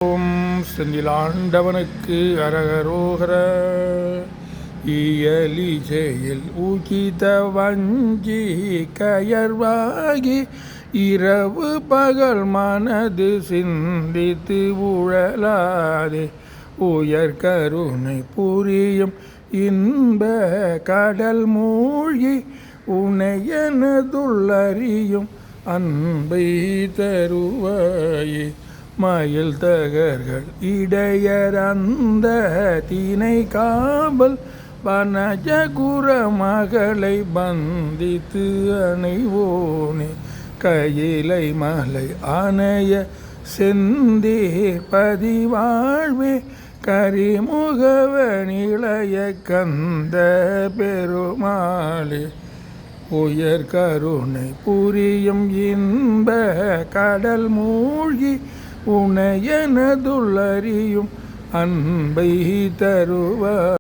ஓம் செந்திலாண்டவனுக்கு அரகரோகர. Yearly செயல் ஊகித வஞ்சி கயர்வாகி இரவு பகல் மனது சிந்தித்து உழலாதே உயர் கருணை புரியும் இன்ப கடல் மூழ்கி உனையனதுள்ளறியும் அன்பை தருவாயே. மயில் தகர்கள் இடையரந்த தினை காவல் வனஜகுர மகளை பந்தித்து அணைவோனே. கையிலை மலை அணைய செந்தீர் பதிவாழ்வே கரிமுகவனிளைய கந்த பெருமாளே. உயர் கருணை புரியும் இன்ப கடல் மூழ்கி உனையனதுள்ளறியும் அன்பை தருவார்.